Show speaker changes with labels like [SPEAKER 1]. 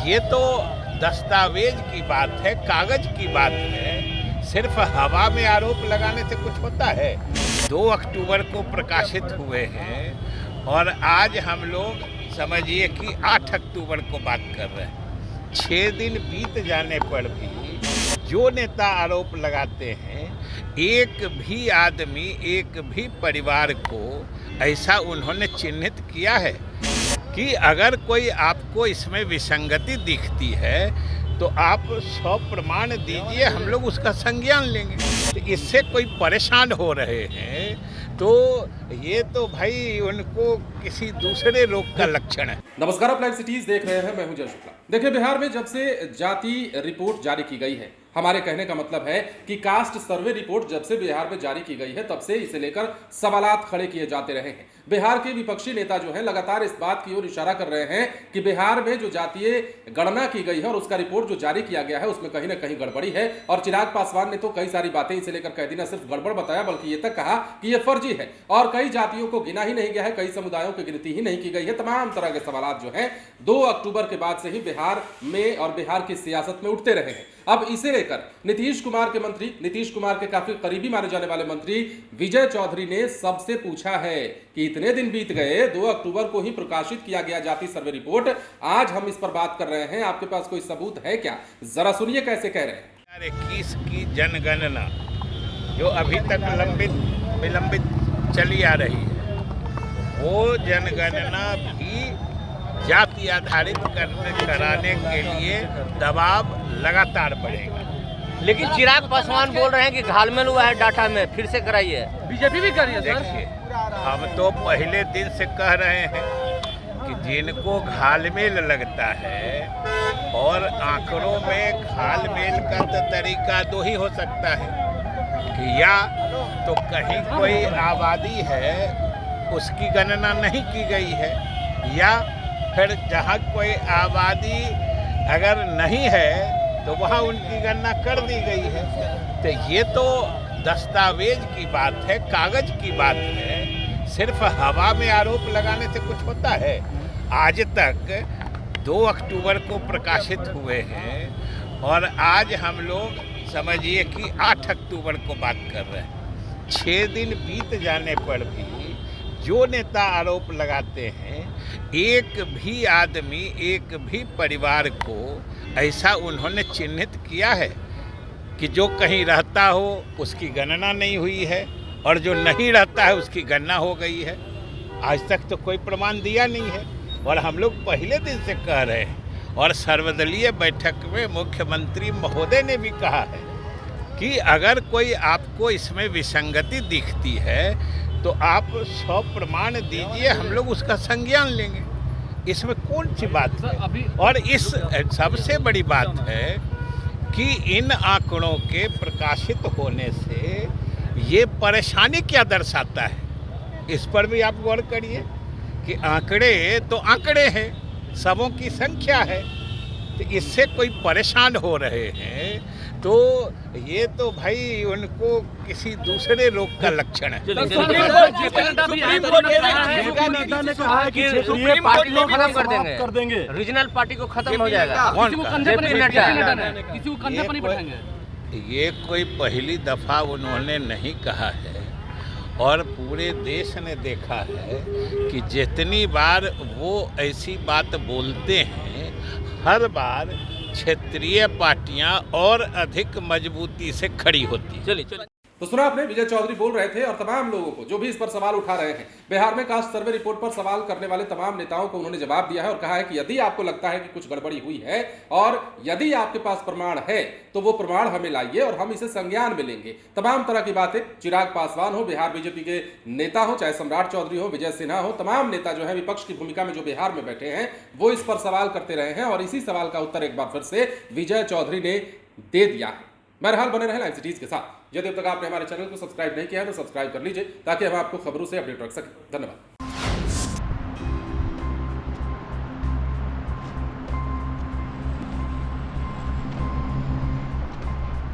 [SPEAKER 1] ये तो दस्तावेज की बात है, कागज की बात है। सिर्फ हवा में आरोप लगाने से कुछ होता है। 2 अक्टूबर को प्रकाशित हुए हैं और आज हम लोग समझिए कि 8 अक्टूबर को बात कर रहे हैं। 6 दिन बीत जाने पर भी जो नेता आरोप लगाते हैं, एक भी आदमी, एक भी परिवार को ऐसा उन्होंने चिन्हित किया है कि अगर कोई आपको इसमें विसंगति दिखती है तो आप 100 प्रमाण दीजिए, हम लोग उसका संज्ञान लेंगे। तो इससे कोई परेशान हो रहे हैं तो ये तो भाई उनको किसी दूसरे रोग का लक्षण है।
[SPEAKER 2] नमस्कार, आप लाइव सिटीज देख रहे हैं, मैं हूं जय शुक्ला। देखिए, बिहार में जब से जाति रिपोर्ट जारी की गई है, हमारे कहने का मतलब है कि कास्ट सर्वे रिपोर्ट जब से बिहार में जारी की गई है तब से इसे लेकर सवालात खड़े किए जाते रहे हैं। बिहार के विपक्षी नेता जो है लगातार इस बात की ओर इशारा कर रहे हैं कि बिहार में जो जातीय गणना की गई है और उसका रिपोर्ट जो जारी किया गया है उसमें कहीं ना कहीं गड़बड़ी है। और चिराग पासवान ने तो कई सारी बातें इसे लेकर कह दी, न सिर्फ गड़बड़ बताया बल्कि ये तक कहा कि यह फर्जी है और कई जातियों को गिना ही नहीं गया है, कई समुदायों की गिनती ही नहीं की गई है। तमाम तरह के सवालात जो है 2 अक्टूबर के बाद से ही बिहार में और बिहार की सियासत में उठते रहे हैं। अब इसे लेकर नीतीश कुमार के काफी करीबी माने जाने वाले मंत्री विजय चौधरी ने सबसे पूछा है कि इतने दिन बीत गए, 2 अक्टूबर को ही प्रकाशित किया गया जाति सर्वे रिपोर्ट, आज हम इस पर बात कर रहे हैं, आपके पास कोई सबूत है क्या? जरा सुनिए कैसे कह रहे हैं।
[SPEAKER 1] 2021 की जनगणना जो अभी तक विलंबित चली आ रही है, वो जनगणना भी जाति आधारित कराने के लिए दबाव लगातार बढ़ेगा।
[SPEAKER 3] लेकिन चिराग पासवान बोल रहे हैं कि घालमेल हुआ है डाटा में, फिर से कराइए।
[SPEAKER 4] बीजेपी भी कर रही है।
[SPEAKER 1] देखिए, हम तो पहले दिन से कह रहे हैं कि जिनको घालमेल लगता है, और आंकड़ों में घालमेल का तो तरीका 2 ही हो सकता है कि या तो कहीं कोई आबादी है उसकी गणना नहीं की गई है, या फिर जहाँ कोई आबादी अगर नहीं है तो वहाँ उनकी गणना कर दी गई है। तो ये तो दस्तावेज की बात है, कागज की बात है। सिर्फ हवा में आरोप लगाने से कुछ होता है। आज तक 2 अक्टूबर को प्रकाशित हुए हैं और आज हम लोग समझिए कि 8 अक्टूबर को बात कर रहे हैं। 6 दिन बीत जाने पर भी जो नेता आरोप लगाते हैं, एक भी आदमी, एक भी परिवार को ऐसा उन्होंने चिन्हित किया है कि जो कहीं रहता हो उसकी गणना नहीं हुई है और जो नहीं रहता है उसकी गणना हो गई है। आज तक तो कोई प्रमाण दिया नहीं है और हम लोग पहले दिन से कह रहे हैं। और सर्वदलीय बैठक में मुख्यमंत्री महोदय ने भी कहा है कि अगर कोई आपको इसमें विसंगति दिखती है तो आप 100 प्रमाण दीजिए, हम लोग उसका संज्ञान लेंगे। इसमें कौन सी बात है? और इस सबसे बड़ी बात है कि इन आंकड़ों के प्रकाशित होने से ये परेशानी क्या दर्शाता है, इस पर भी आप गौर करिए कि आंकड़े तो आंकड़े हैं, सबों की संख्या है। तो इससे कोई परेशान हो रहे हैं तो ये तो भाई उनको किसी दूसरे रोग का लक्षण है।
[SPEAKER 3] खत्म कर देंगे, रीजनल पार्टी को खत्म हो जाएगा।
[SPEAKER 1] ये कोई पहली दफा उन्होंने नहीं कहा है और पूरे देश ने देखा है कि जितनी बार वो ऐसी बात बोलते हैं, हर बार क्षेत्रीय पार्टियां और अधिक मजबूती से खड़ी होती।
[SPEAKER 3] चलिए
[SPEAKER 2] तो सुना आपने, विजय चौधरी बोल रहे थे और तमाम लोगों को जो भी इस पर सवाल उठा रहे हैं, बिहार में कास्ट सर्वे रिपोर्ट पर सवाल करने वाले तमाम नेताओं को उन्होंने जवाब दिया है और कहा है कि यदि आपको लगता है कि कुछ गड़बड़ी हुई है और यदि आपके पास प्रमाण है तो वो प्रमाण हमें लाइए और हम इसे संज्ञान में लेंगे। तमाम तरह की बातें, चिराग पासवान हो, बिहार बीजेपी के नेता हो, चाहे सम्राट चौधरी हो, विजय सिन्हा हो, तमाम नेता जो है विपक्ष की भूमिका में जो बिहार में बैठे हैं वो इस पर सवाल करते रहे हैं और इसी सवाल का उत्तर एक बार फिर से विजय चौधरी ने दे दिया है। बहरहाल बने रहे लाइव सिटीज के साथ। यदि अब तक आपने हमारे चैनल को सब्सक्राइब नहीं किया है तो सब्सक्राइब कर लीजिए ताकि हम आपको खबरों से अपडेट रख सकें। धन्यवाद।